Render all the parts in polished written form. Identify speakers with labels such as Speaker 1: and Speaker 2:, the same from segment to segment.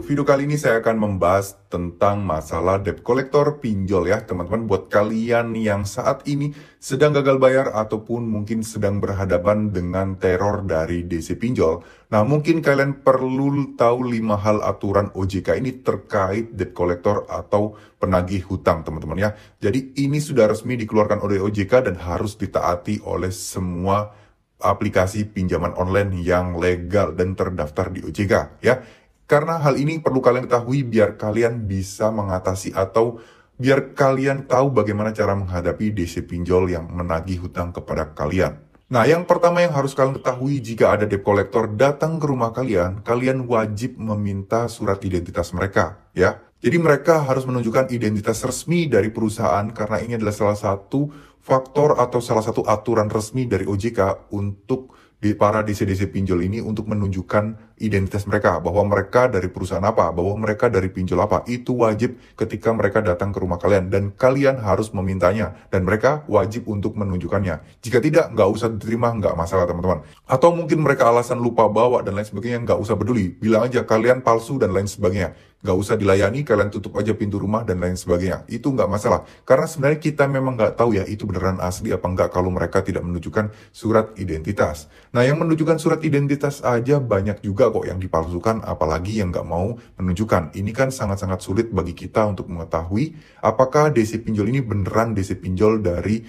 Speaker 1: Video kali ini saya akan membahas tentang masalah debt collector pinjol ya teman-teman, buat kalian yang saat ini sedang gagal bayar ataupun mungkin sedang berhadapan dengan teror dari DC pinjol. Nah, mungkin kalian perlu tahu 5 hal aturan OJK ini terkait debt collector atau penagih hutang teman-teman ya. Jadi ini sudah resmi dikeluarkan oleh OJK dan harus ditaati oleh semua aplikasi pinjaman online yang legal dan terdaftar di OJK ya. Karena hal ini perlu kalian ketahui biar kalian bisa mengatasi atau biar kalian tahu bagaimana cara menghadapi DC pinjol yang menagih hutang kepada kalian. Nah, yang pertama yang harus kalian ketahui, jika ada debt collector datang ke rumah kalian, kalian wajib meminta surat identitas mereka, ya. Jadi mereka harus menunjukkan identitas resmi dari perusahaan karena ini adalah salah satu faktor atau salah satu aturan resmi dari OJK untuk para DC-DC pinjol ini untuk menunjukkan identitas mereka, bahwa mereka dari perusahaan apa, bahwa mereka dari pinjol apa. Itu wajib ketika mereka datang ke rumah kalian dan kalian harus memintanya dan mereka wajib untuk menunjukkannya. Jika tidak, nggak usah diterima, nggak masalah teman-teman. Atau mungkin mereka alasan lupa bawa dan lain sebagainya, nggak usah peduli. Bilang aja kalian palsu dan lain sebagainya. Nggak usah dilayani, kalian tutup aja pintu rumah dan lain sebagainya. Itu nggak masalah. Karena sebenarnya kita memang nggak tahu ya itu beneran asli apa nggak kalau mereka tidak menunjukkan surat identitas. Nah, yang menunjukkan surat identitas aja banyak juga kok yang dipalsukan, apalagi yang nggak mau menunjukkan. Ini kan sangat-sangat sulit bagi kita untuk mengetahui apakah DC pinjol ini beneran DC pinjol dari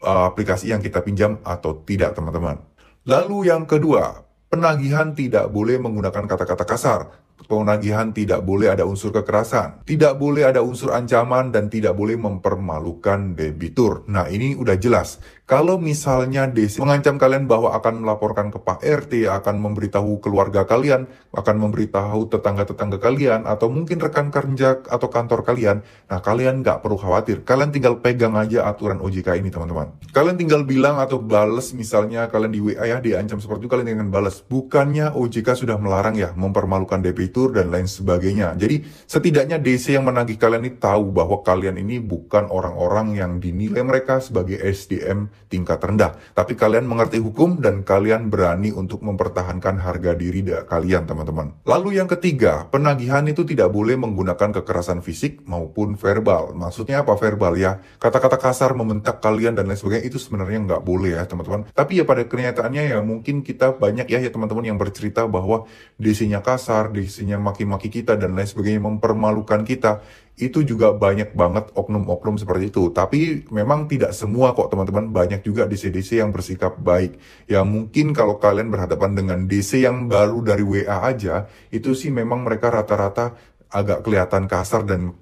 Speaker 1: aplikasi yang kita pinjam atau tidak teman-teman. Lalu yang kedua, penagihan tidak boleh menggunakan kata-kata kasar. Penagihan tidak boleh ada unsur kekerasan, tidak boleh ada unsur ancaman, dan tidak boleh mempermalukan debitur. Nah, ini udah jelas. Kalau misalnya DC mengancam kalian bahwa akan melaporkan ke Pak RT, akan memberitahu keluarga kalian, akan memberitahu tetangga-tetangga kalian, atau mungkin rekan kerja atau kantor kalian, nah kalian nggak perlu khawatir. Kalian tinggal pegang aja aturan OJK ini teman-teman. Kalian tinggal bilang atau bales, misalnya kalian di WA ya diancam seperti itu, kalian tinggal balas. Bukannya OJK sudah melarang ya mempermalukan debitur dan lain sebagainya. Jadi setidaknya DC yang menagih kalian ini tahu bahwa kalian ini bukan orang-orang yang dinilai mereka sebagai SDM tingkat rendah. Tapi kalian mengerti hukum dan kalian berani untuk mempertahankan harga diri kalian teman-teman. Lalu yang ketiga, penagihan itu tidak boleh menggunakan kekerasan fisik maupun verbal. Maksudnya apa verbal ya? Kata-kata kasar, membentak kalian dan lain sebagainya itu sebenarnya nggak boleh ya teman-teman. Tapi ya pada kenyataannya ya mungkin kita banyak ya teman-teman yang bercerita bahwa DC-nya kasar, DC-nya maki-maki kita dan lain sebagainya, mempermalukan kita. Itu juga banyak banget oknum-oknum seperti itu. Tapi memang tidak semua kok teman-teman, banyak juga DC-DC yang bersikap baik. Ya mungkin kalau kalian berhadapan dengan DC yang baru dari WA aja, itu sih memang mereka rata-rata agak kelihatan kasar dan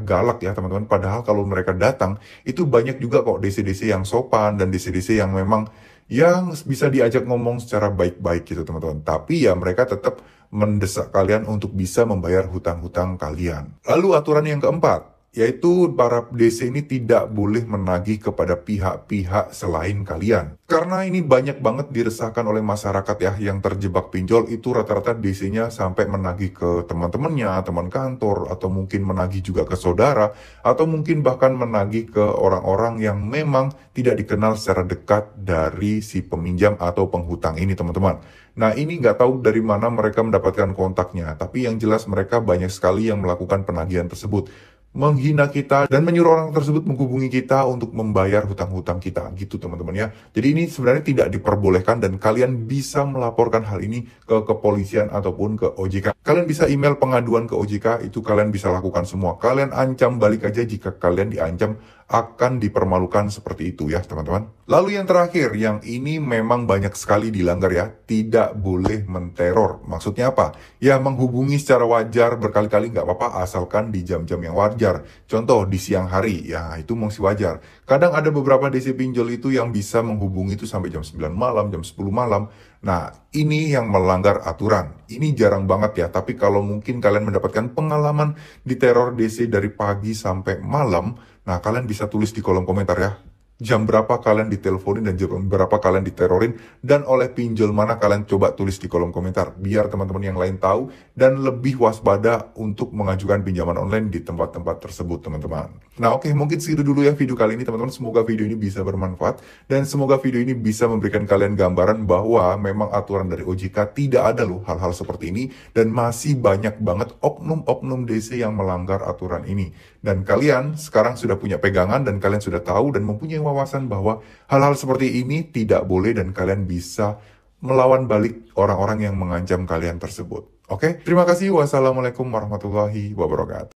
Speaker 1: galak ya teman-teman. Padahal kalau mereka datang, itu banyak juga kok DC-DC yang sopan dan DC-DC yang memang yang bisa diajak ngomong secara baik-baik gitu teman-teman. Tapi ya mereka tetap mendesak kalian untuk bisa membayar hutang-hutang kalian. Lalu aturan yang keempat, yaitu para DC ini tidak boleh menagih kepada pihak-pihak selain kalian. Karena ini banyak banget diresahkan oleh masyarakat ya, yang terjebak pinjol itu rata-rata DC-nya sampai menagih ke teman-temannya, teman kantor, atau mungkin menagih juga ke saudara, atau mungkin bahkan menagih ke orang-orang yang memang tidak dikenal secara dekat dari si peminjam atau penghutang ini teman-teman. Nah, ini nggak tahu dari mana mereka mendapatkan kontaknya, tapi yang jelas mereka banyak sekali yang melakukan penagihan tersebut, menghina kita dan menyuruh orang tersebut menghubungi kita untuk membayar hutang-hutang kita gitu teman-teman ya. Jadi ini sebenarnya tidak diperbolehkan dan kalian bisa melaporkan hal ini ke kepolisian ataupun ke OJK. Kalian bisa email pengaduan ke OJK, itu kalian bisa lakukan semua. Kalian ancam balik aja jika kalian diancam akan dipermalukan seperti itu ya teman-teman. Lalu yang terakhir, yang ini memang banyak sekali dilanggar ya, tidak boleh menteror. Maksudnya apa? Ya menghubungi secara wajar berkali-kali nggak apa-apa asalkan di jam-jam yang wajar. Contoh di siang hari, ya itu masih wajar. Kadang ada beberapa DC pinjol itu yang bisa menghubungi itu sampai jam 9 malam, jam 10 malam. Nah, ini yang melanggar aturan. Ini jarang banget ya, tapi kalau mungkin kalian mendapatkan pengalaman diteror DC dari pagi sampai malam, nah kalian bisa tulis di kolom komentar ya. jam berapa kalian diteleponin dan jam berapa kalian diterorin, dan oleh pinjol mana kalian coba tulis di kolom komentar, biar teman-teman yang lain tahu dan lebih waspada untuk mengajukan pinjaman online di tempat-tempat tersebut teman-teman. Nah oke, mungkin segitu dulu ya video kali ini teman-teman, semoga video ini bisa bermanfaat, dan semoga video ini bisa memberikan kalian gambaran bahwa memang aturan dari OJK tidak ada loh hal-hal seperti ini, dan masih banyak banget oknum-oknum DC yang melanggar aturan ini. Dan kalian sekarang sudah punya pegangan dan kalian sudah tahu dan mempunyai wawasan bahwa hal-hal seperti ini tidak boleh dan kalian bisa melawan balik orang-orang yang mengancam kalian tersebut. Oke, terima kasih. Wassalamualaikum warahmatullahi wabarakatuh.